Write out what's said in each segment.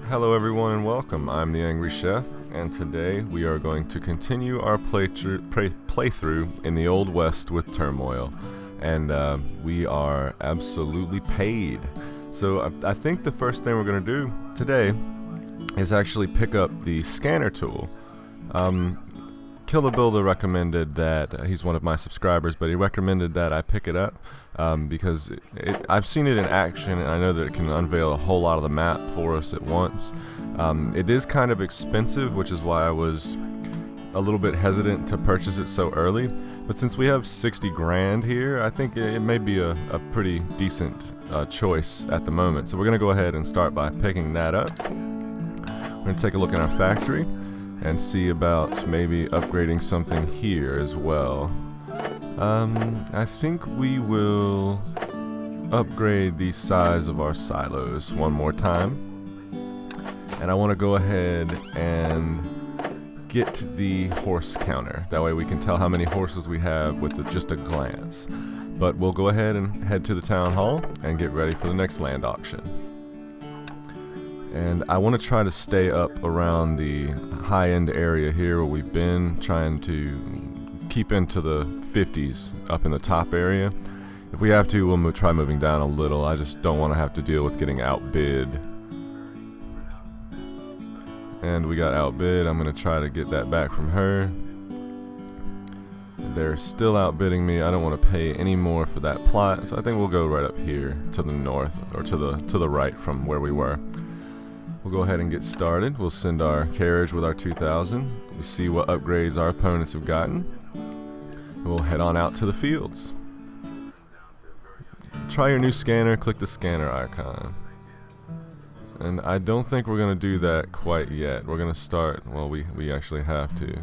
Hello everyone and welcome. I'm the Angry Chef, and today we are going to continue our playthrough in the Old West with Turmoil. And we are absolutely paid. So I think the first thing we're going to do today is actually pick up the scanner tool. Killer Builder recommended that, he's one of my subscribers, but he recommended that I pick it up because I've seen it in action, and I know that it can unveil a whole lot of the map for us at once. It is kind of expensive, which is why I was a little bit hesitant to purchase it so early, but since we have 60 grand here, I think it may be a pretty decent choice at the moment. So we're going to go ahead and start by picking that up. We're going to take a look at our factory and see about maybe upgrading something here as well. I think we will upgrade the size of our silos one more time, and I want to go ahead and get the horse counter. That way we can tell how many horses we have with just a glance. But we'll go ahead and head to the town hall and get ready for the next land auction. And I want to try to stay up around the high-end area here where we've been, trying to keep into the 50s up in the top area. If we have to, we'll try moving down a little. I just don't want to have to deal with getting outbid. And we got outbid. I'm going to try to get that back from her. They're still outbidding me. I don't want to pay any more for that plot, so I think we'll go right up here to the north, or to the right from where we were. We'll go ahead and get started. We'll send our carriage with our 2,000. We see what upgrades our opponents have gotten. And we'll head on out to the fields. Try your new scanner, click the scanner icon. And I don't think we're going to do that quite yet. We're going to start, well, we actually have to.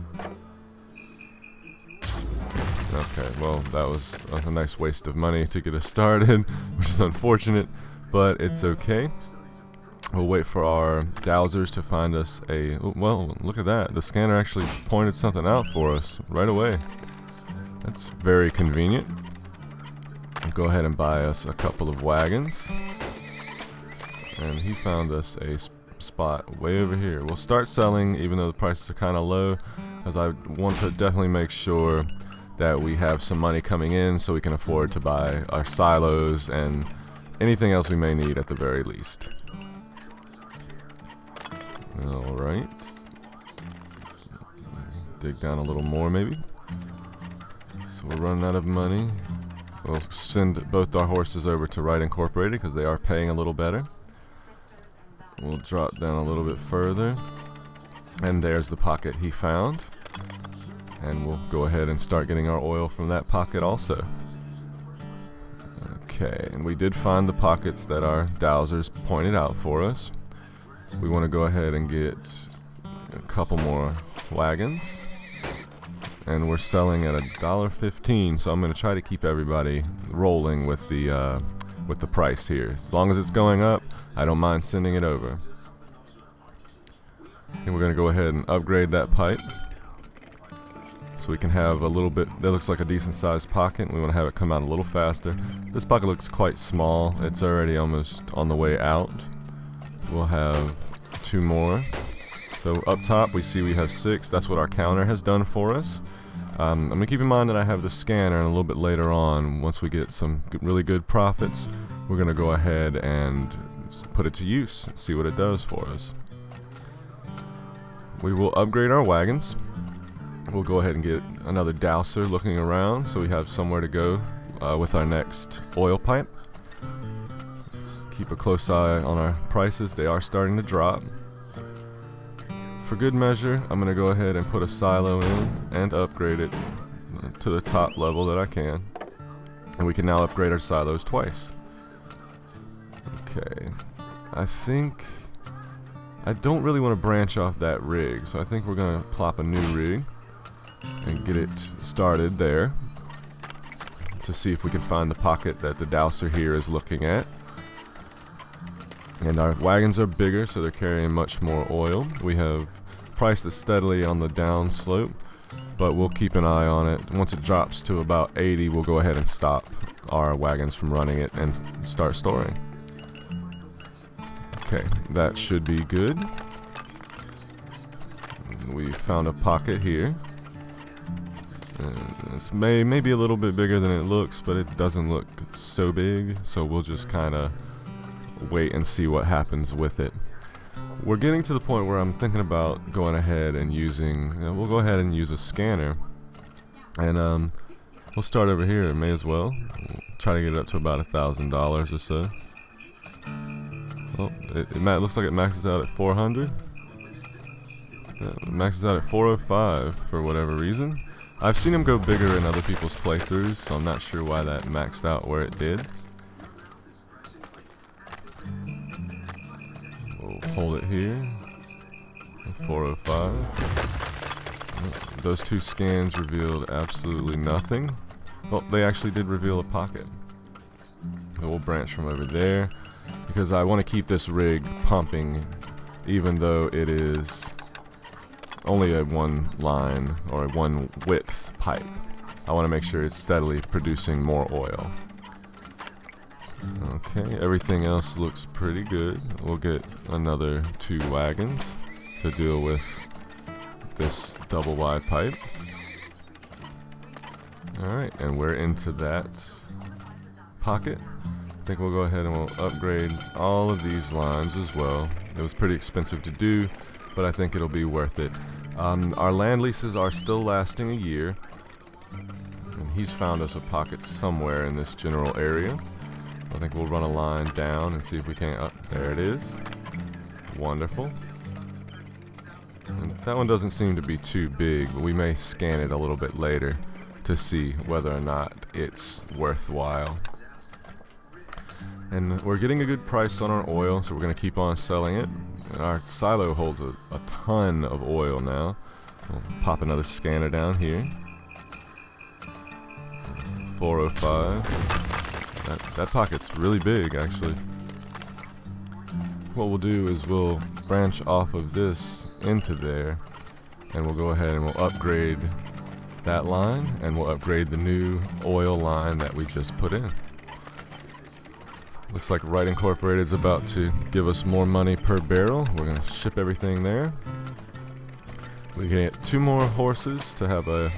Okay, well, that was a nice waste of money to get us started, which is unfortunate, but it's okay. We'll wait for our dowsers to find us a... well, look at that. The scanner actually pointed something out for us right away. That's very convenient. We'll go ahead and buy us a couple of wagons. And he found us a spot way over here. We'll start selling even though the prices are kind of low, because I want to definitely make sure that we have some money coming in so we can afford to buy our silos and anything else we may need at the very least. Alright. Dig down a little more maybe. So we're running out of money. We'll send both our horses over to Wright Incorporated because they are paying a little better. We'll drop down a little bit further. And there's the pocket he found. And we'll go ahead and start getting our oil from that pocket also. Okay, and we did find the pockets that our dowsers pointed out for us. We want to go ahead and get a couple more wagons, and we're selling at $1.15, so I'm going to try to keep everybody rolling with the price here. As long as it's going up, I don't mind sending it over. And we're going to go ahead and upgrade that pipe so we can have a little bit. That looks like a decent sized pocket. We want to have it come out a little faster. This pocket looks quite small. It's already almost on the way out. We'll have 2 more. So up top we see we have 6. That's what our counter has done for us. I'm going to keep in mind that I have the scanner, and a little bit later on, once we get some really good profits, we're going to go ahead and put it to use and see what it does for us. We will upgrade our wagons. We'll go ahead and get another dowser looking around so we have somewhere to go with our next oil pipe. Keep a close eye on our prices. They are starting to drop. For good measure, I'm going to go ahead and put a silo in and upgrade it to the top level that I can. And we can now upgrade our silos twice. Okay. I don't really want to branch off that rig, so I think we're going to plop a new rig and get it started there to see if we can find the pocket that the dowser here is looking at. And our wagons are bigger, so they're carrying much more oil. We have priced it steadily on the down slope, but we'll keep an eye on it. Once it drops to about 80, we'll go ahead and stop our wagons from running it and start storing. Okay, that should be good. We found a pocket here. It's maybe a little bit bigger than it looks, but it doesn't look so big, so we'll just kind of wait and see what happens with it. We're getting to the point where I'm thinking about going ahead and using, we'll go ahead and use a scanner, and we'll start over here. May as well. We'll try to get it up to about $1,000 or so. Well, it looks like it maxes out at 400. It maxes out at 405 for whatever reason. I've seen them go bigger in other people's playthroughs, so I'm not sure why that maxed out where it did. We'll hold it here at 405. Those two scans revealed absolutely nothing. Well, they actually did reveal a pocket. So we'll branch from over there, because I want to keep this rig pumping even though it is only a one line or a one width pipe. I want to make sure it's steadily producing more oil. Okay, everything else looks pretty good. We'll get another 2 wagons to deal with this double wide pipe. Alright, and we're into that pocket. I think we'll go ahead and we'll upgrade all of these lines as well. It was pretty expensive to do, but I think it'll be worth it. Our land leases are still lasting a year, and he's found us a pocket somewhere in this general area. I think we'll run a line down and see if we can't. There it is. Wonderful. And that one doesn't seem to be too big, but we may scan it a little bit later to see whether or not it's worthwhile. And we're getting a good price on our oil, so we're going to keep on selling it. And our silo holds a ton of oil now. We'll pop another scanner down here. 405. That pocket's really big, actually. What we'll do is we'll branch off of this into there, and we'll go ahead and we'll upgrade that line, and we'll upgrade the new oil line that we just put in. Looks like Right Incorporated is about to give us more money per barrel. We're going to ship everything there. We can get 2 more horses to have a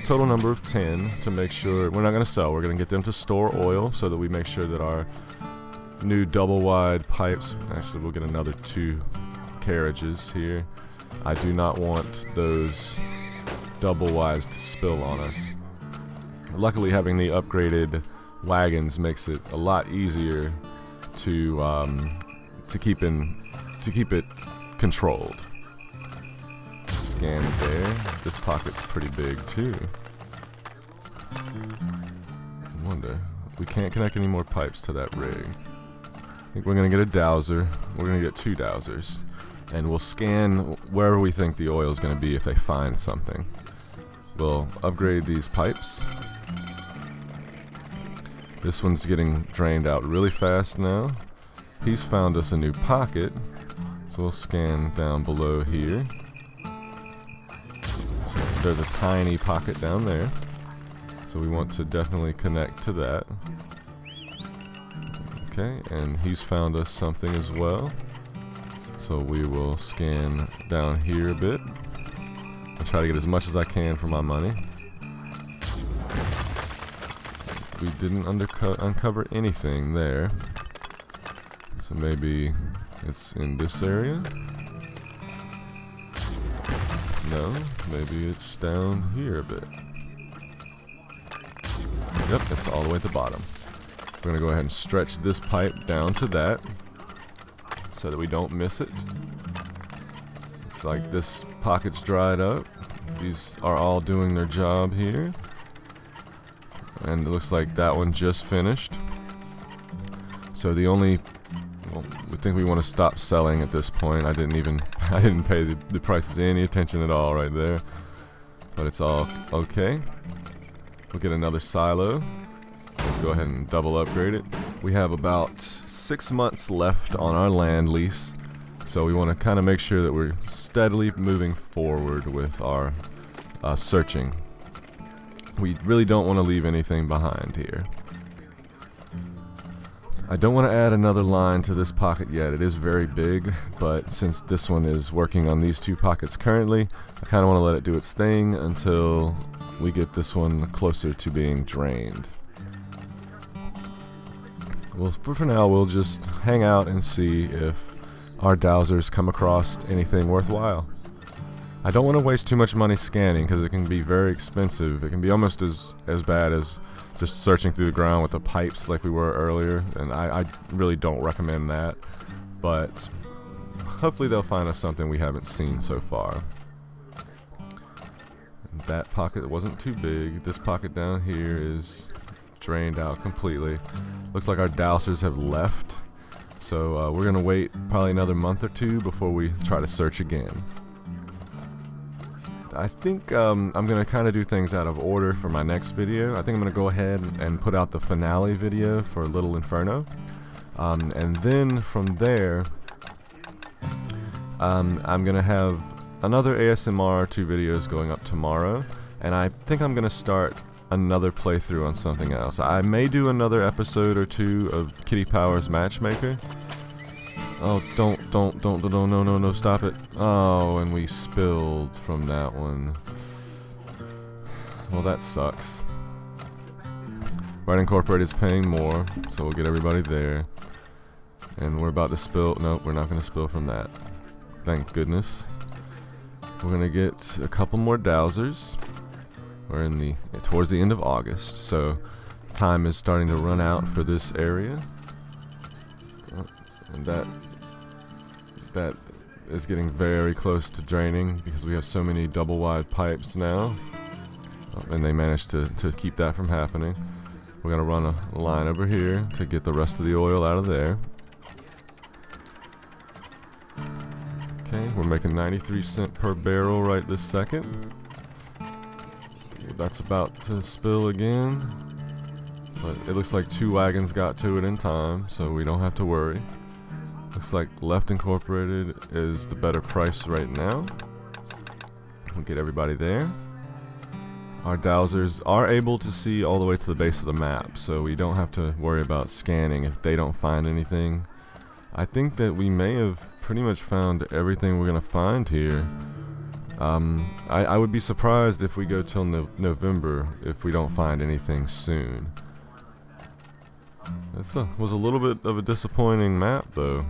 total number of 10 to make sure we're not going to sell. We're going to get them to store oil so that we make sure that our new double wide pipes, actually we'll get another 2 carriages here. I do not want those double wides to spill on us. Luckily, having the upgraded wagons makes it a lot easier to keep it controlled. Scan there. This pocket's pretty big too. I wonder, we can't connect any more pipes to that rig. I think we're gonna get a dowser. We're gonna get 2 dowsers, and we'll scan wherever we think the oil is gonna be if they find something. We'll upgrade these pipes. This one's getting drained out really fast now. He's found us a new pocket, so we'll scan down below here. So there's a tiny pocket down there, so we want to definitely connect to that. Okay, and he's found us something as well, so we will scan down here a bit. I'll try to get as much as I can for my money. We didn't uncover anything there, so maybe it's in this area. No, maybe it's down here a bit. Yep, it's all the way at the bottom. We're gonna go ahead and stretch this pipe down to that so that we don't miss it. It's like this pocket's dried up. These are all doing their job here. And it looks like that one just finished. So the only, well, we think we want to stop selling at this point. I didn't pay the prices any attention at all right there. But it's all okay. We'll get another silo. Let's go ahead and double upgrade it. We have about 6 months left on our land lease, so we want to kind of make sure that we're steadily moving forward with our searching. We really don't want to leave anything behind here. I don't want to add another line to this pocket yet. It is very big, but since this one is working on these 2 pockets currently, I kind of want to let it do its thing until we get this one closer to being drained. Well, for now, we'll just hang out and see if our dowsers come across anything worthwhile. I don't want to waste too much money scanning because it can be very expensive. It can be almost as bad as just searching through the ground with the pipes like we were earlier, and I really don't recommend that. But hopefully they'll find us something we haven't seen so far. And that pocket wasn't too big. This pocket down here is drained out completely. Looks like our dowsers have left, so we're gonna wait probably another month or 2 before we try to search again. I think I'm gonna kind of do things out of order for my next video. I think I'm gonna go ahead and put out the finale video for Little Inferno, and then from there I'm gonna have another ASMR 2 videos going up tomorrow, and I think I'm gonna start another playthrough on something else. I may do another episode or 2 of Kitty Power's Matchmaker. Oh, no, stop it. Oh, and we spilled from that one. Well, that sucks. Right Incorporated is paying more, so we'll get everybody there. And we're about to spill. Nope, we're not going to spill from that. Thank goodness. We're going to get a couple more dowsers. We're in towards the end of August, so time is starting to run out for this area. And that is getting very close to draining because we have so many double wide pipes now, and they managed to keep that from happening. We're gonna run a line over here to get the rest of the oil out of there. Okay, we're making 93 cents per barrel right this second. That's about to spill again, but it looks like 2 wagons got to it in time, so we don't have to worry. Looks like Left Incorporated is the better price right now. We'll get everybody there. Our dowsers are able to see all the way to the base of the map, so we don't have to worry about scanning if they don't find anything. I think that we may have pretty much found everything we're gonna find here. I would be surprised if we go till November if we don't find anything soon. That was a little bit of a disappointing map, though.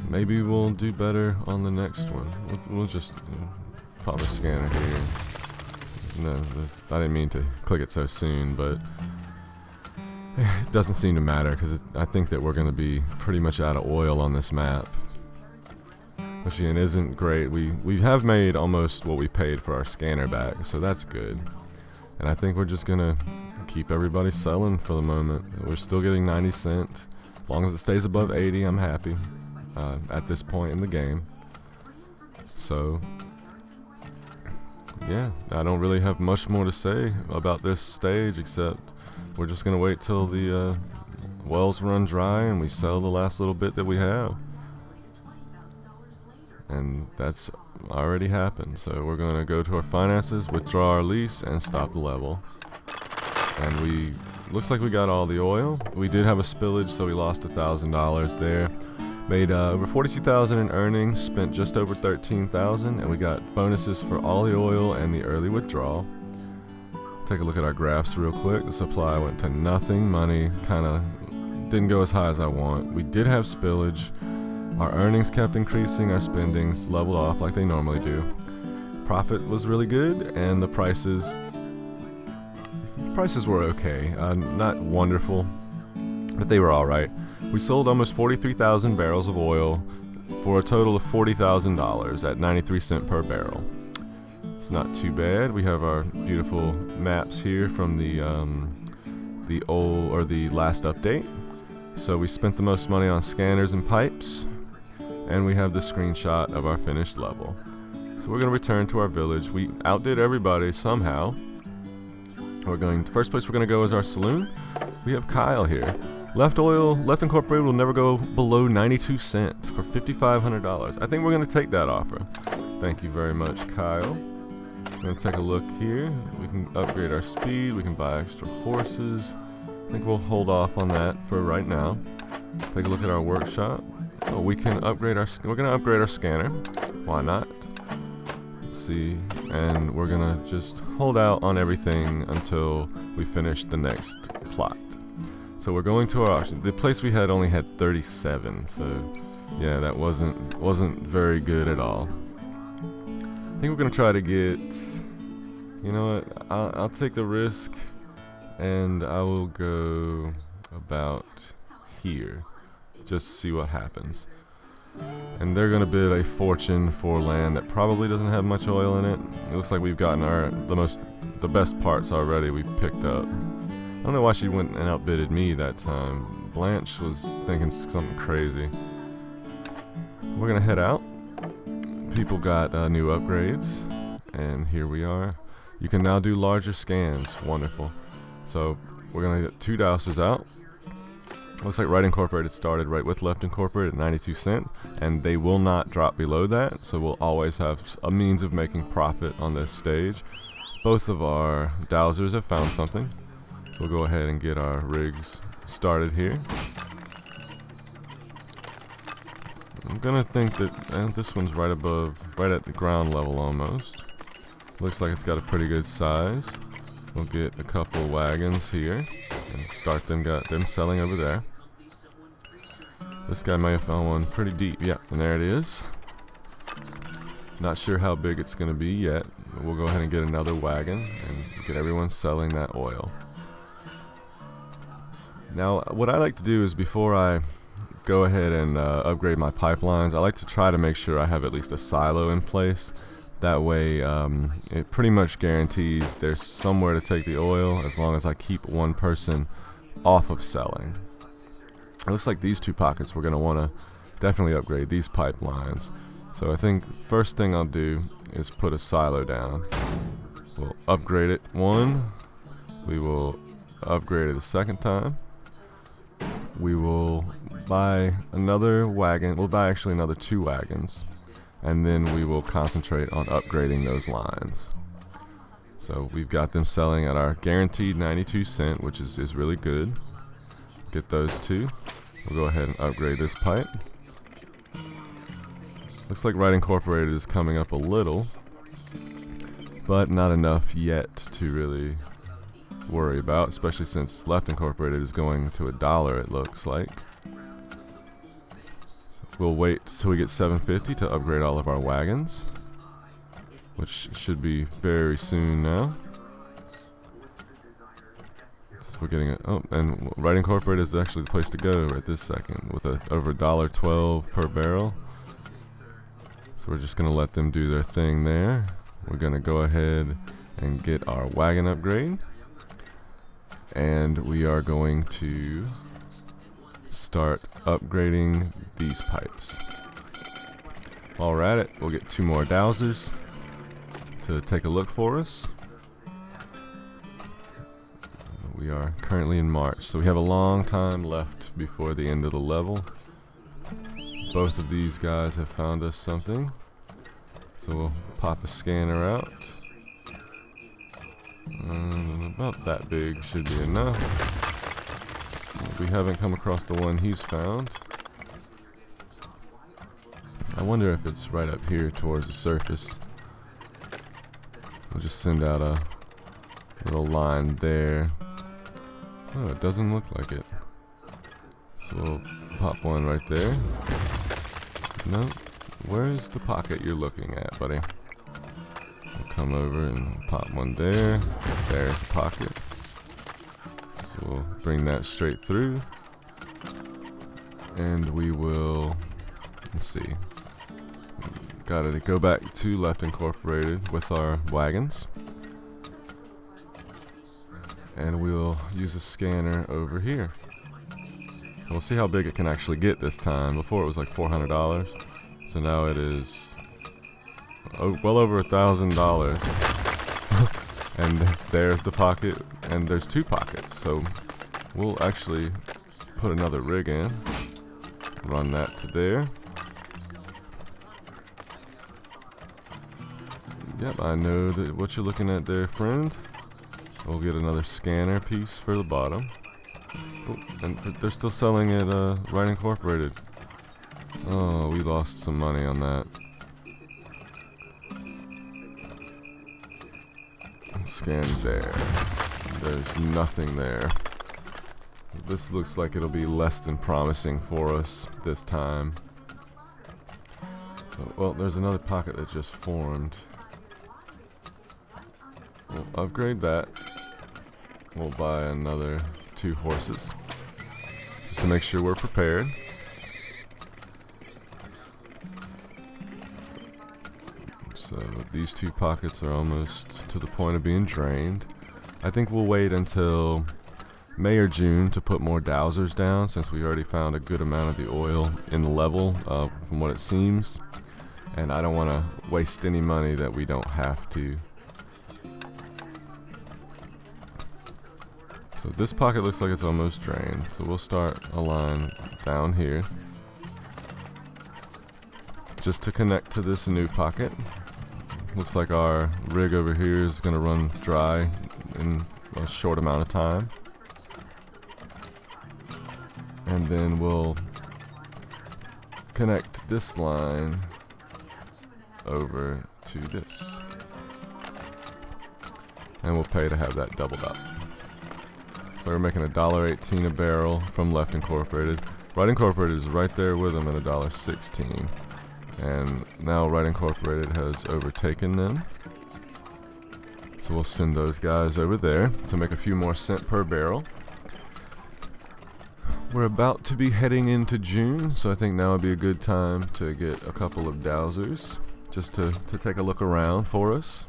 Maybe we'll do better on the next one. We'll just pop a scanner here. No, I didn't mean to click it so soon, but it doesn't seem to matter because I think that we're going to be pretty much out of oil on this map. Which again isn't great. We have made almost what we paid for our scanner back, so that's good. And I think we're just gonna keep everybody selling for the moment. We're still getting 90 cents. As long as it stays above 80, I'm happy at this point in the game. So yeah, I don't really have much more to say about this stage except we're just gonna wait till the wells run dry and we sell the last little bit that we have. And that's already happened, so we're going to go to our finances, withdraw our lease, and stop the level. And looks like we got all the oil. We did have a spillage, so we lost $1,000 there. Made over $42,000 in earnings, spent just over $13,000, and we got bonuses for all the oil and the early withdrawal. Take a look at our graphs real quick. The supply went to nothing. Money kind of didn't go as high as I want. We did have spillage. Our earnings kept increasing, our spendings leveled off like they normally do. Profit was really good, and the prices were okay. Not wonderful, but they were alright. We sold almost 43,000 barrels of oil for a total of $40,000 at 93 cents per barrel. It's not too bad. We have our beautiful maps here from the last update. So we spent the most money on scanners and pipes. And we have the screenshot of our finished level. So we're going to return to our village. We outdid everybody somehow. First place we're going to go is our saloon. We have Kyle here. Left Incorporated will never go below 92 cents for $5,500. I think we're going to take that offer. Thank you very much, Kyle. gonna take a look here. We can upgrade our speed. We can buy extra horses. I think we'll hold off on that for right now. Take a look at our workshop. Oh, we can upgrade our. We're gonna upgrade our scanner. Why not? Let's see, and we're gonna just hold out on everything until we finish the next plot. So we're going to our auction. The place we had only had 37, so yeah, that wasn't very good at all. I think we're gonna try to get. You know what? I'll take the risk, and I will go about here. Just see what happens. And they're gonna bid a fortune for land that probably doesn't have much oil in it. It looks like we've gotten the best parts already we picked up. I don't know why she went and outbidded me that time. Blanche was thinking something crazy. We're gonna head out. People got new upgrades, and here we are. You can now do larger scans. Wonderful. So we're gonna get 2 dowsers out. Looks like Right Incorporated started right with Left Incorporated at 92 cents, and they will not drop below that, so we'll always have a means of making profit on this stage. Both of our dowsers have found something. We'll go ahead and get our rigs started here. I'm gonna think that this one's right at the ground level almost. Looks like it's got a pretty good size. We'll get a couple wagons here and start them selling over there. This guy may have found one pretty deep. Yeah, and there it is. Not sure how big it's going to be yet. But we'll go ahead and get another wagon and get everyone selling that oil. Now, what I like to do is before I go ahead and upgrade my pipelines, I like to try to make sure I have at least a silo in place. That way, it pretty much guarantees there's somewhere to take the oil as long as I keep one person off of selling. It looks like these 2 pockets we're going to want to definitely upgrade these pipelines. So I think first thing I'll do is put a silo down. We'll upgrade it 1. We will upgrade it a second time. We will buy another wagon. We'll buy actually another 2 wagons. And then we will concentrate on upgrading those lines. So we've got them selling at our guaranteed 92 cents, which is really good. Get those 2. We'll go ahead and upgrade this pipe. Looks like Right Incorporated is coming up a little, but not enough yet to really worry about, especially since Left Incorporated is going to $1, it looks like. We'll wait till we get 750 to upgrade all of our wagons, which should be very soon now. So we're getting and Right Incorporated is actually the place to go right this second with over $1.12 per barrel. So we're just gonna let them do their thing there. We're gonna go ahead and get our wagon upgrade, and we are going to start upgrading these pipes. While we're at it, we'll get 2 more dowsers to take a look for us. We are currently in March, so we have a long time left before the end of the level. Both of these guys have found us something, so we'll pop a scanner out. About that big should be enough. We haven't come across the one he's found. I wonder if it's right up here towards the surface. We'll just send out a little line there. Oh, it doesn't look like it. So we'll pop one right there. No, where's the pocket you're looking at, buddy? We'll come over and pop one there. There's the pocket. So we'll bring that straight through. And we will, let's see. Gotta go back to Left Incorporated with our wagons. And we'll use a scanner over here. We'll see how big it can actually get this time. Before it was like $400, so now it is well over $1,000. And there's the pocket, and there's 2 pockets. So we'll actually put another rig in, run that to there. Yep, I know that what you're looking at there, friend. We'll get another scanner piece for the bottom. Oh, and they're still selling it right incorporated. Oh, we lost some money on that. Scan there. There's nothing there. This looks like it'll be less than promising for us this time. So, well, there's another pocket that just formed. We'll upgrade that. We'll buy another 2 horses just to make sure we're prepared. So these 2 pockets are almost to the point of being drained. I think we'll wait until May or June to put more dowsers down, since we already found a good amount of the oil in the level from what it seems, and I don't want to waste any money that we don't have to. So this pocket looks like it's almost drained, so we'll start a line down here just to connect to this new pocket. Looks like our rig over here is going to run dry in a short amount of time. And then we'll connect this line over to this. And we'll pay to have that doubled up. So we're making $1.18 a barrel from Left Incorporated. Right Incorporated is right there with them at $1.16. And now Right Incorporated has overtaken them. So we'll send those guys over there to make a few more cents per barrel. We're about to be heading into June, so I think now would be a good time to get a couple of dowsers just to take a look around for us.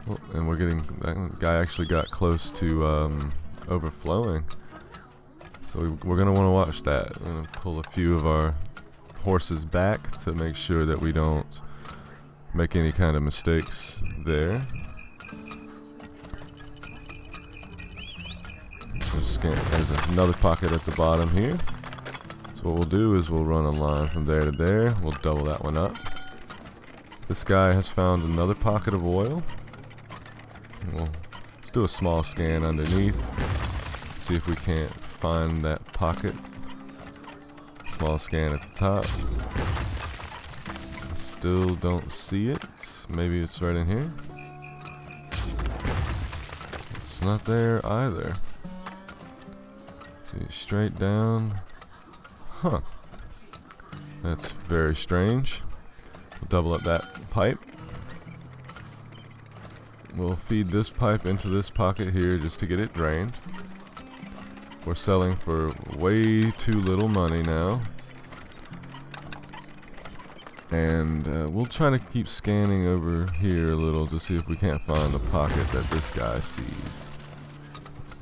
Oh, and we're getting, that guy actually got close to overflowing. So we're going to want to watch that. We're going to pull a few of our horses back to make sure that we don't make any kind of mistakes there. There's another pocket at the bottom here. So what we'll do is we'll run a line from there to there. We'll double that one up. This guy has found another pocket of oil. Let's do a small scan underneath. See if we can't find that pocket. Small scan at the top. Still don't see it. Maybe it's right in here. It's not there either. See, straight down. Huh. That's very strange. We'll double up that pipe. We'll feed this pipe into this pocket here just to get it drained. We're selling for way too little money now. And we'll try to keep scanning over here a little to see if we can't find the pocket that this guy sees.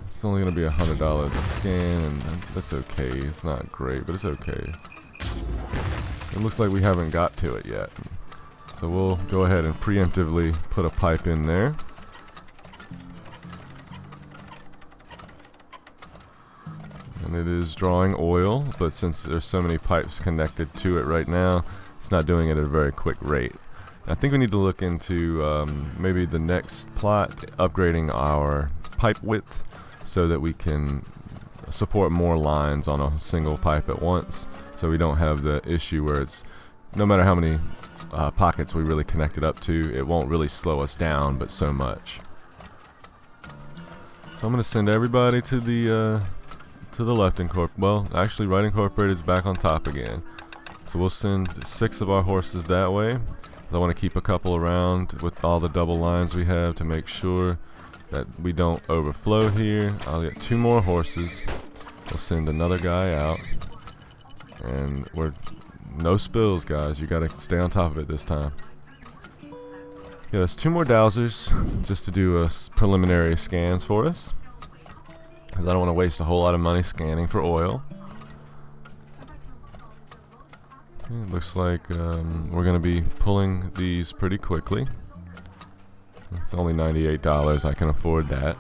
It's only going to be $100 a scan, and that's okay. It's not great, but it's okay. It looks like we haven't got to it yet. So we'll go ahead and preemptively put a pipe in there. And it is drawing oil, but since there's so many pipes connected to it right now, it's not doing it at a very quick rate. I think we need to look into maybe the next plot, upgrading our pipe width so that we can support more lines on a single pipe at once, so we don't have the issue where it's, no matter how many pockets we really connect it up to, it won't really slow us down but so much. So I'm going to send everybody to the Left Incorporated. Well, actually Right Incorporated is back on top again. So we'll send 6 of our horses that way. I want to keep a couple around with all the double lines we have to make sure that we don't overflow here. I'll get 2 more horses. We'll send another guy out. And we're no spills, guys. You gotta stay on top of it this time. Yeah, there's 2 more dowsers just to do preliminary scans for us, because I don't want to waste a whole lot of money scanning for oil. It looks like we're going to be pulling these pretty quickly. It's only $98. I can afford that.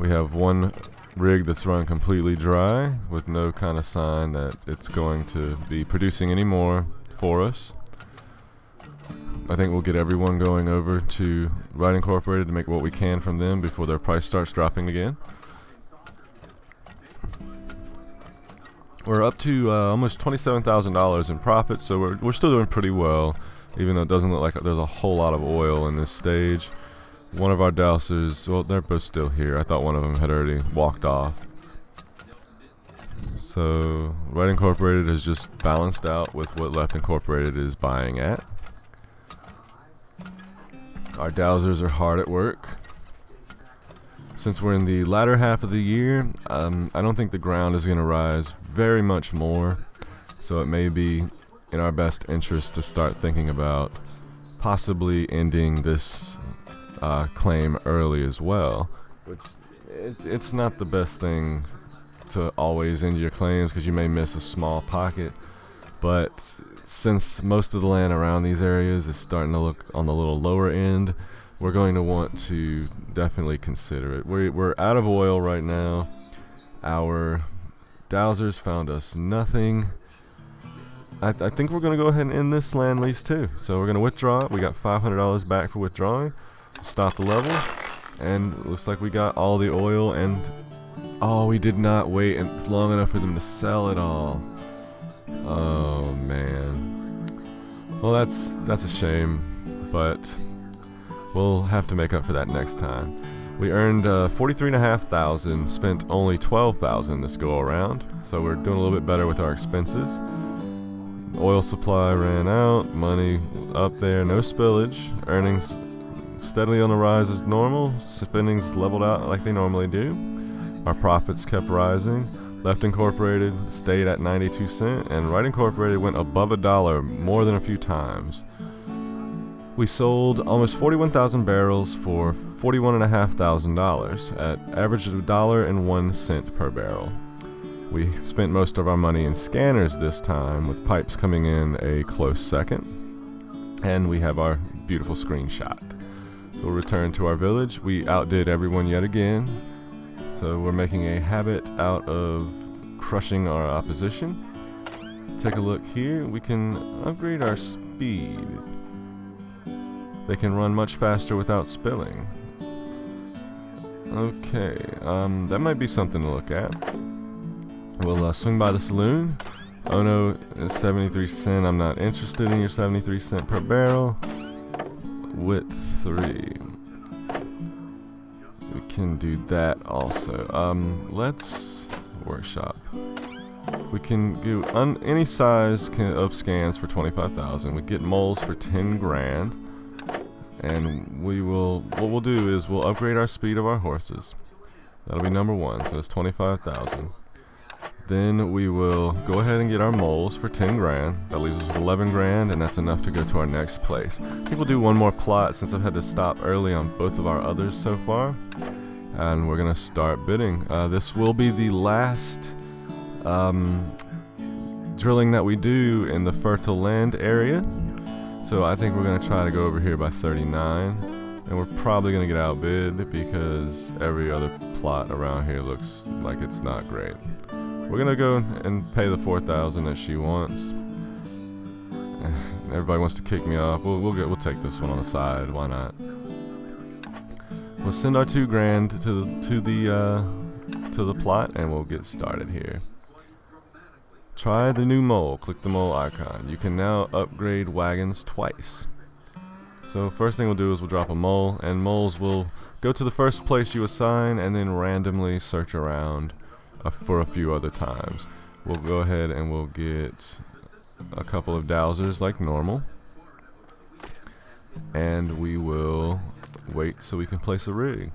We have one rig that's run completely dry with no kind of sign that it's going to be producing any more for us. I think we'll get everyone going over to Ride Incorporated to make what we can from them before their price starts dropping again. We're up to almost $27,000 in profit, so we're still doing pretty well, even though it doesn't look like there's a whole lot of oil in this stage. One of our dowsers, well, they're both still here. I thought one of them had already walked off. So Ride Incorporated has just balanced out with what Left Incorporated is buying at. Our dowsers are hard at work. Since we're in the latter half of the year, I don't think the ground is going to rise very much more, so it may be in our best interest to start thinking about possibly ending this claim early as well. Which it's not the best thing to always end your claims because you may miss a small pocket, but since most of the land around these areas is starting to look on the little lower end, we're going to want to definitely consider it. We're out of oil right now. Our dowsers found us nothing. I think we're going to go ahead and end this land lease too. So we're going to withdraw it. We got $500 back for withdrawing. Stop the level, and it looks like we got all the oil, and oh, we did not wait long enough for them to sell it all. Oh man. Well, that's a shame, but we'll have to make up for that next time. We earned $43,500, spent only $12,000 this go around, so we're doing a little bit better with our expenses. Oil supply ran out, money up there, no spillage, earnings steadily on the rise as normal, spending's leveled out like they normally do. Our profits kept rising. Left Incorporated stayed at 92 cents, and Right Incorporated went above $1 more than a few times. We sold almost 41,000 barrels for $41,500 at average of $1.01 per barrel. We spent most of our money in scanners this time, with pipes coming in a close second. And we have our beautiful screenshot. So we'll return to our village. We outdid everyone yet again. So we're making a habit out of crushing our opposition. Take a look here. We can upgrade our speed. They can run much faster without spilling. Okay, that might be something to look at. We'll swing by the saloon. Oh no, it's 73 cents. I'm not interested in your 73 cents per barrel. Width 3. We can do that also. Let's workshop. We can do any size of scans for 25,000. We get moles for 10 grand. And what we'll do is we'll upgrade our speed of our horses. That'll be number 1, so that's 25,000. Then we will go ahead and get our moles for 10 grand. That leaves us with 11 grand, and that's enough to go to our next place. I think we'll do one more plot since I've had to stop early on both of our others so far. And we're gonna start bidding. This will be the last drilling that we do in the fertile land area. So I think we're gonna try to go over here by 39. And we're probably gonna get outbid because every other plot around here looks like it's not great. We're gonna go and pay the 4,000 that she wants. Everybody wants to kick me off. We'll take this one on the side. Why not? We'll send our 2 grand to the plot, and we'll get started here. Try the new mole. Click the mole icon. You can now upgrade wagons twice. So first thing we'll do is we'll drop a mole, and moles will go to the first place you assign, and then randomly search around for a few other times. We'll go ahead and we'll get a couple of dowsers like normal, and we will wait so we can place a rig.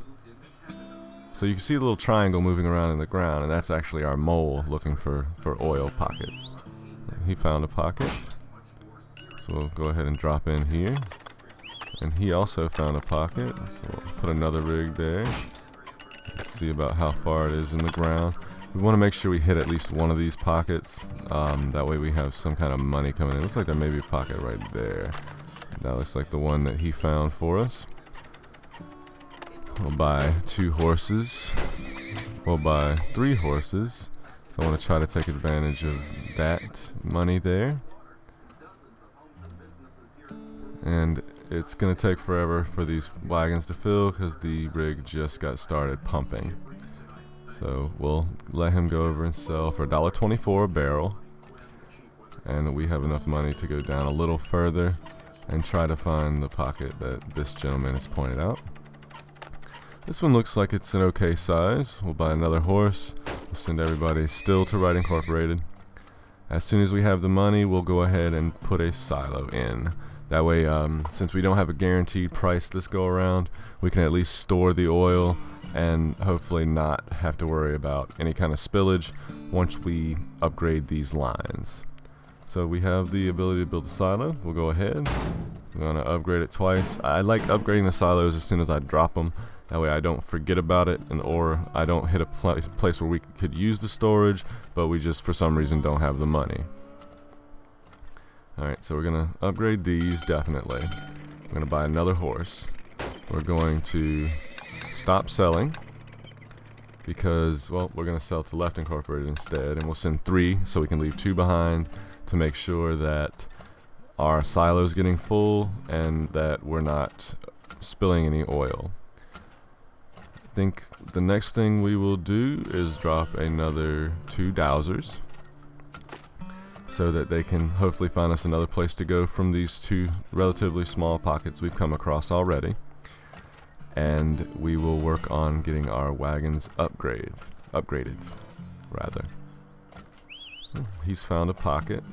So you can see a little triangle moving around in the ground, and that's actually our mole looking for oil pockets. He found a pocket, so we'll go ahead and drop in here, and he also found a pocket, so we'll put another rig there. Let's see about how far it is in the ground. We want to make sure we hit at least one of these pockets. That way we have some kind of money coming in. Looks like there may be a pocket right there. That looks like the one that he found for us. We'll buy 2 horses. We'll buy 3 horses. So I want to try to take advantage of that money there. And it's gonna take forever for these wagons to fill because the rig just got started pumping. So we'll let him go over and sell for $1.24 a barrel, and we have enough money to go down a little further and try to find the pocket that this gentleman has pointed out. This one looks like it's an okay size. We'll buy another horse. We'll send everybody still to Wright Incorporated. As soon as we have the money, we'll go ahead and put a silo in. That way, since we don't have a guaranteed price this go around, we can at least store the oil and hopefully not have to worry about any kind of spillage once we upgrade these lines. So we have the ability to build a silo. We'll go ahead. We're going to upgrade it twice. I like upgrading the silos as soon as I drop them. That way I don't forget about it, or I don't hit a place where we could use the storage, but we just for some reason don't have the money. Alright, so we're going to upgrade these definitely. We're going to buy another horse. We're going to stop selling because, well, we're going to sell to Left Incorporated instead, and we'll send 3 so we can leave 2 behind to make sure that our silo is getting full and that we're not spilling any oil. I think the next thing we will do is drop another 2 dowsers so that they can hopefully find us another place to go from these 2 relatively small pockets we've come across already. And we will work on getting our wagons upgraded rather. He's found a pocket.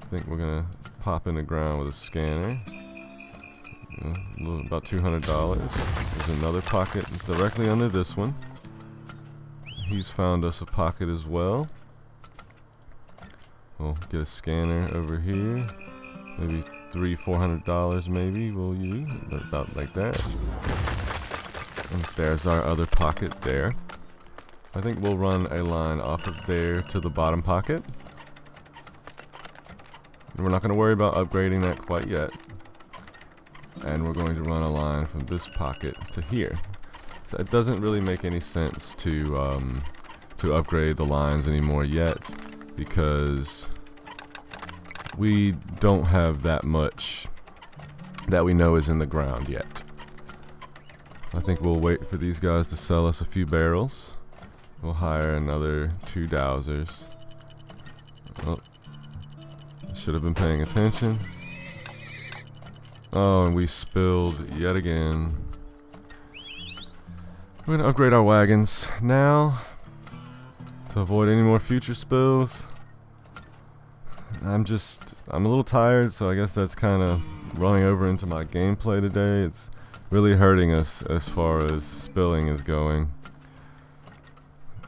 I think we're gonna pop in the ground with a scanner. About $200. There's another pocket directly under this one. He's found us a pocket as well. We'll get a scanner over here. Maybe $300-400 maybe we'll use. About like that. And there's our other pocket there. I think we'll run a line off of there to the bottom pocket. And we're not going to worry about upgrading that quite yet. And we're going to run a line from this pocket to here. So it doesn't really make any sense to upgrade the lines anymore yet, because we don't have that much that we know is in the ground yet. I think we'll wait for these guys to sell us a few barrels. We'll hire another 2 dowsers. Oh, should have been paying attention. Oh, and we spilled yet again. We're gonna upgrade our wagons now to avoid any more future spills. I'm a little tired, so I guess that's kind of running over into my gameplay today. It's really hurting us as far as spilling is going.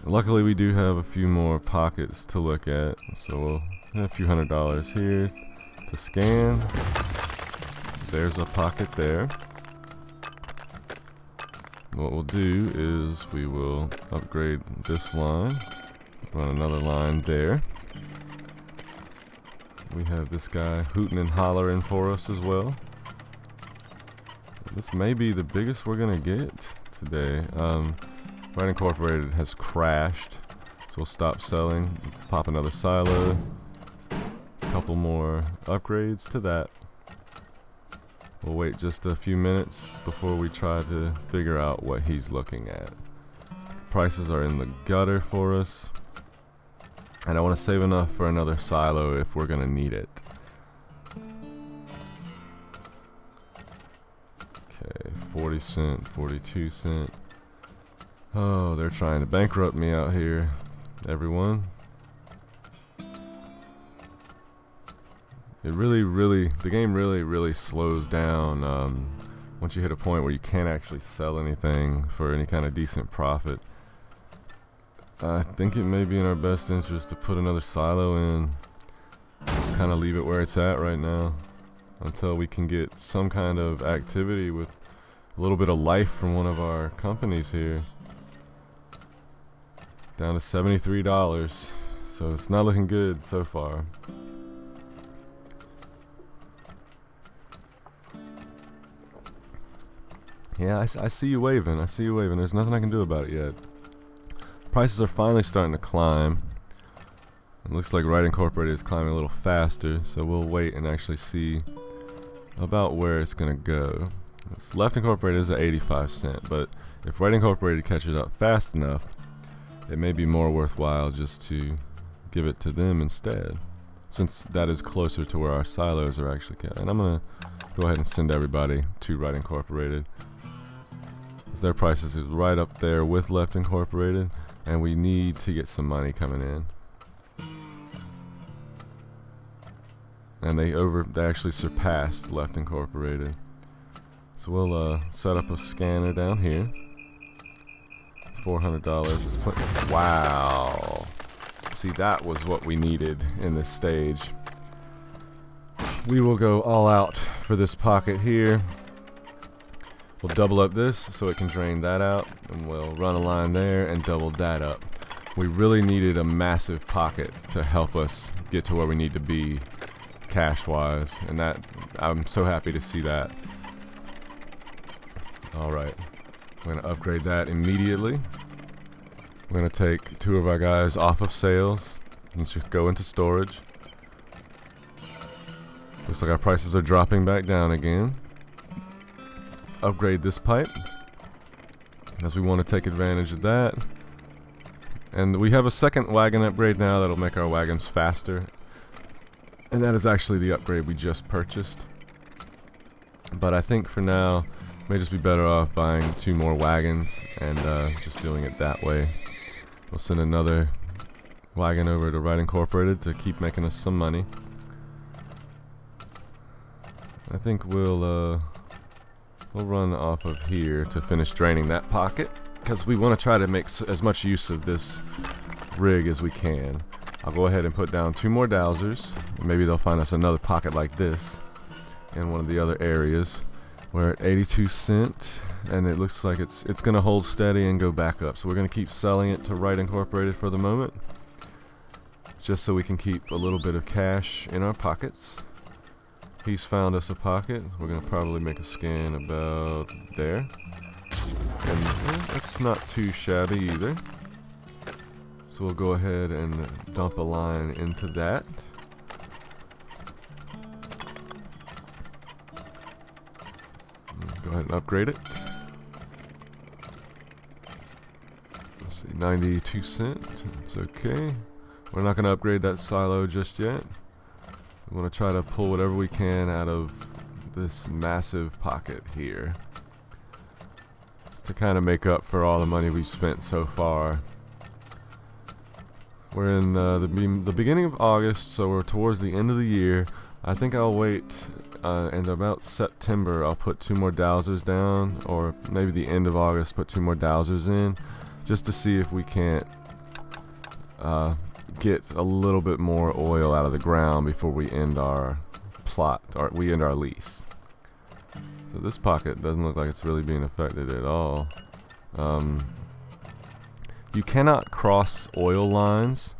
Luckily we do have a few more pockets to look at, so we'll have a few $100 here to scan. There's a pocket there. What we'll do is we will upgrade this line, run another line there. We have this guy hooting and hollering for us as well. This may be the biggest we're gonna get today. Wright Incorporated has crashed, so we'll stop selling, pop another silo, a couple more upgrades to that. We'll wait just a few minutes before we try to figure out what he's looking at. Prices are in the gutter for us, and I want to save enough for another silo if we're gonna need it. Okay, 40 cent, 42 cent. Oh, they're trying to bankrupt me out here, everyone. The game really slows down once you hit a point where you can't actually sell anything for any kind of decent profit. I think it may be in our best interest to put another silo in. Just kind of leave it where it's at right now until we can get some kind of activity with a little bit of life from one of our companies here. Down to $73, so it's not looking good so far. Yeah, I see you waving. I see you waving. There's nothing I can do about it yet. Prices are finally starting to climb. It looks like Wright Incorporated is climbing a little faster, so we'll wait and actually see about where it's gonna go. It's left incorporated is at 85 cents, but if right incorporated catches up fast enough, it may be more worthwhile just to give it to them instead, since that is closer to where our silos are actually kept. And I'm gonna go ahead and send everybody to right incorporated, because their prices is right up there with left incorporated, and we need to get some money coming in. And they actually surpassed left incorporated. So we'll set up a scanner down here. $400 is wow. See, that was what we needed in this stage. We will go all out for this pocket here. We'll double up this so it can drain that out, and we'll run a line there and double that up. We really needed a massive pocket to help us get to where we need to be cash wise, and that I'm so happy to see that. Alright, we're going to upgrade that immediately. We're going to take 2 of our guys off of sales and just go into storage. Looks like our prices are dropping back down again. Upgrade this pipe, as we want to take advantage of that. And we have a second wagon upgrade now that'll make our wagons faster. And that is actually the upgrade we just purchased. But I think for now, may just be better off buying 2 more wagons and just doing it that way. We'll send another wagon over to Right Incorporated to keep making us some money. I think we'll run off of here to finish draining that pocket, because we want to try to make as much use of this rig as we can. I'll go ahead and put down 2 more dowsers. Maybe they'll find us another pocket like this in one of the other areas. We're at 82 cents, and it looks like it's going to hold steady and go back up. So we're going to keep selling it to Right Incorporated for the moment, just so we can keep a little bit of cash in our pockets. He's found us a pocket. We're going to probably make a scan about there. And it's not too shabby either. So we'll go ahead and dump a line into that. Go ahead and upgrade it. Let's see, 92 cents. It's okay. We're not going to upgrade that silo just yet. We want to try to pull whatever we can out of this massive pocket here, just to kind of make up for all the money we've spent so far. We're in the beginning of August, so we're towards the end of the year. I think I'll wait, and about September I'll put 2 more dowsers down, or maybe the end of August put 2 more dowsers in, just to see if we can't get a little bit more oil out of the ground before we end our plot, or we end our lease. So this pocket doesn't look like it's really being affected at all. You cannot cross oil lines,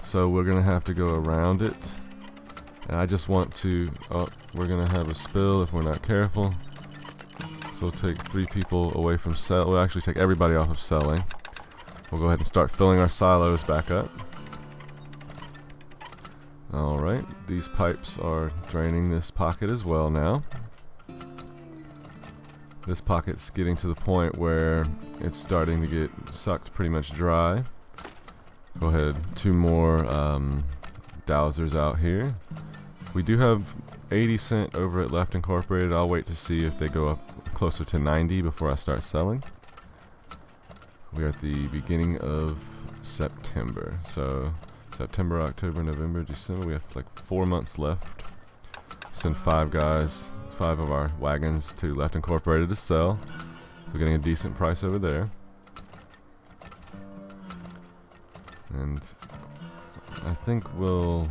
so we're gonna have to go around it. And I just want to, we're gonna have a spill if we're not careful. So we'll take 3 people away from sell. We'll actually take everybody off of selling. We'll go ahead and start filling our silos back up. Alright, these pipes are draining this pocket as well now. This pocket's getting to the point where it's starting to get sucked pretty much dry. Go ahead, 2 more dowsers out here. We do have 80 cents over at Left Incorporated. I'll wait to see if they go up closer to 90 before I start selling. We're at the beginning of September, so September, October, November, December. We have like 4 months left. Send 5 guys, 5 of our wagons to Left Incorporated to sell. We're getting a decent price over there. And I think we'll,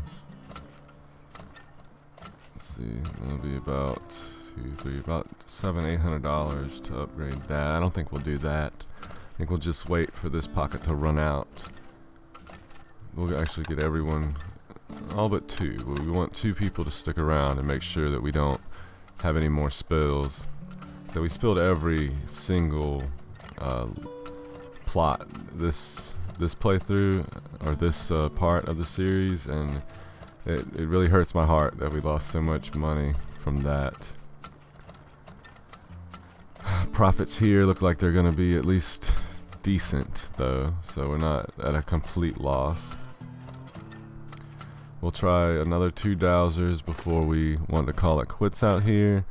let's see, it'll be about about $700–800 to upgrade that. I don't think we'll do that. I think we'll just wait for this pocket to run out. We'll actually get everyone, all but 2. We want 2 people to stick around and make sure that we don't have any more spills. So we spilled every single plot this playthrough, or this part of the series, and it really hurts my heart that we lost so much money from that. profits here look like they're going to be at least decent though, so we're not at a complete loss. We'll try another 2 dowsers before we want to call it quits out here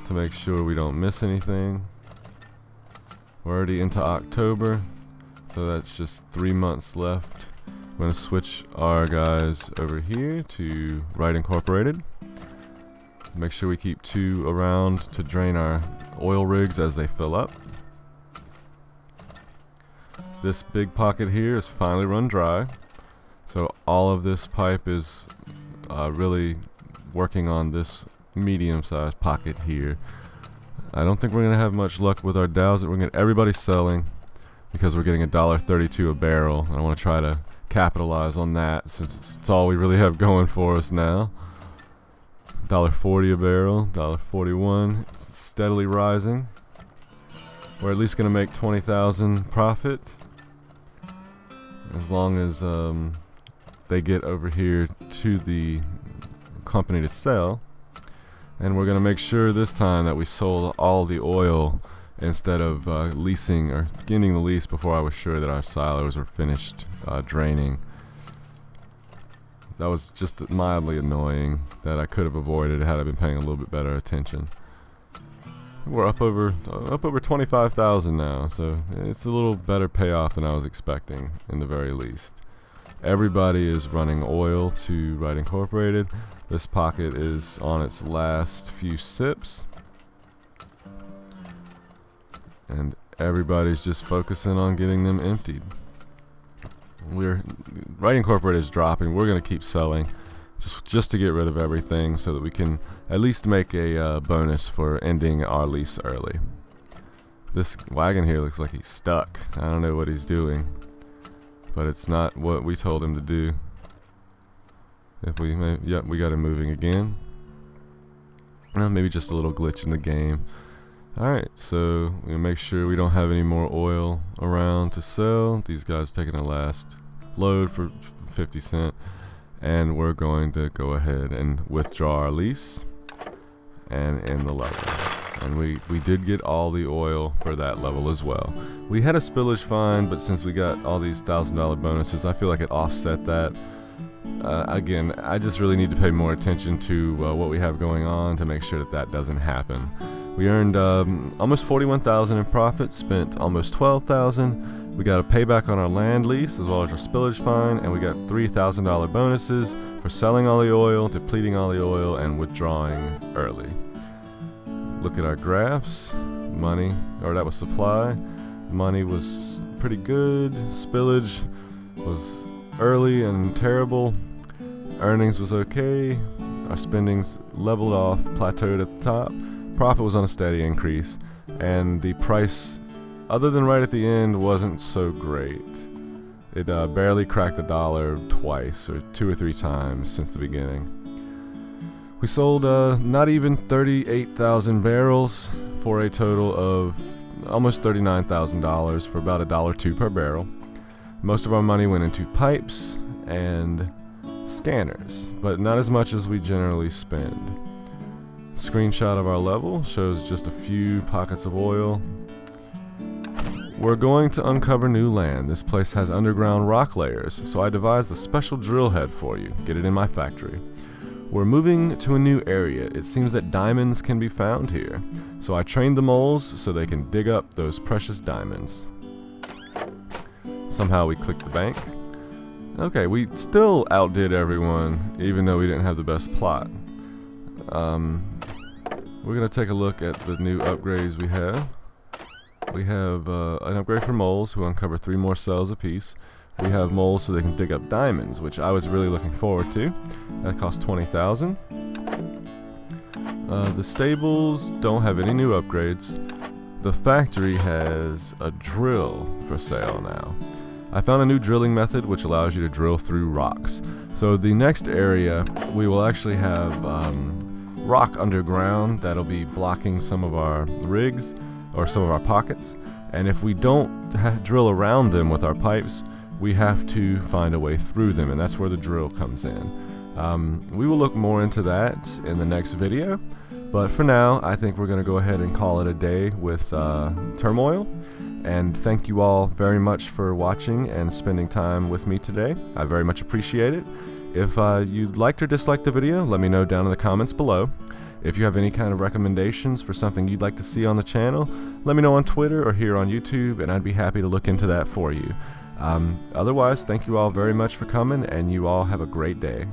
to make sure we don't miss anything. We're already into October, so that's just 3 months left. I'm going to switch our guys over here to Right Incorporated. Make sure we keep 2 around to drain our oil rigs as they fill up. This big pocket here is finally run dry, so all of this pipe is really working on this medium-sized pocket here. I don't think we're going to have much luck with our dowser. We're going to get everybody selling because we're getting $1.32 a barrel. I want to try to capitalize on that since it's all we really have going for us now. $1.40 a barrel, $1.41. It's steadily rising. We're at least going to make 20,000 profit as long as they get over here to the company to sell. And we're going to make sure this time that we sold all the oil instead of leasing or getting the lease before I was sure that our silos were finished draining. That was just mildly annoying that I could have avoided had I been paying a little bit better attention. We're up over 25,000 now, so it's a little better payoff than I was expecting in the very least. Everybody is running oil to Right Incorporated. This pocket is on its last few sips, and everybody's just focusing on getting them emptied. Right Incorporated is dropping. We're going to keep selling just to get rid of everything so that we can at least make a bonus for ending our lease early. This wagon here looks like he's stuck. I don't know what he's doing, but it's not what we told him to do. Yep, we got him moving again. Maybe just a little glitch in the game. Alright, so we'll make sure we don't have any more oil around to sell. These guys taking the last load for 50 cents. And we're going to go ahead and withdraw our lease and end the level. And we did get all the oil for that level as well. We had a spillage fine, but since we got all these $1,000 bonuses, I feel like it offset that. Again, I just really need to pay more attention to what we have going on to make sure that that doesn't happen. We earned almost 41,000 in profit, spent almost 12,000. We got a payback on our land lease as well as our spillage fine, and we got $3,000 bonuses for selling all the oil, depleting all the oil, and withdrawing early. Look at our graphs. Money, or that was supply. Money was pretty good. Spillage was early and terrible. Earnings was okay. Our spendings leveled off, plateaued at the top. Profit was on a steady increase, and the price, other than right at the end, wasn't so great. It barely cracked the dollar twice, or 2 or 3 times since the beginning. We sold not even 38,000 barrels for a total of almost $39,000 for about $1.02 per barrel. Most of our money went into pipes and scanners, but not as much as we generally spend. Screenshot of our level shows just a few pockets of oil. We're going to uncover new land. This place has underground rock layers, so I devised a special drill head for you. Get it in my factory. We're moving to a new area. It seems that diamonds can be found here, so I trained the moles so they can dig up those precious diamonds. Somehow we clicked the bank. Okay, we still outdid everyone, even though we didn't have the best plot. We're going to take a look at the new upgrades we have. We have an upgrade for moles who uncover 3 more cells apiece. We have moles so they can dig up diamonds, which I was really looking forward to. That costs 20,000. The stables don't have any new upgrades. The factory has a drill for sale now. I found a new drilling method which allows you to drill through rocks. So the next area we will actually have rock underground that'll be blocking some of our rigs or some of our pockets, and if we don't drill around them with our pipes, we have to find a way through them, and that's where the drill comes in. We will look more into that in the next video, But for now, I think we're going to go ahead and call it a day with Turmoil. And thank you all very much for watching and spending time with me today. I very much appreciate it. If you liked or disliked the video, let me know down in the comments below. If you have any kind of recommendations for something you'd like to see on the channel, let me know on Twitter or here on YouTube, and I'd be happy to look into that for you. Otherwise, thank you all very much for coming, and you all have a great day.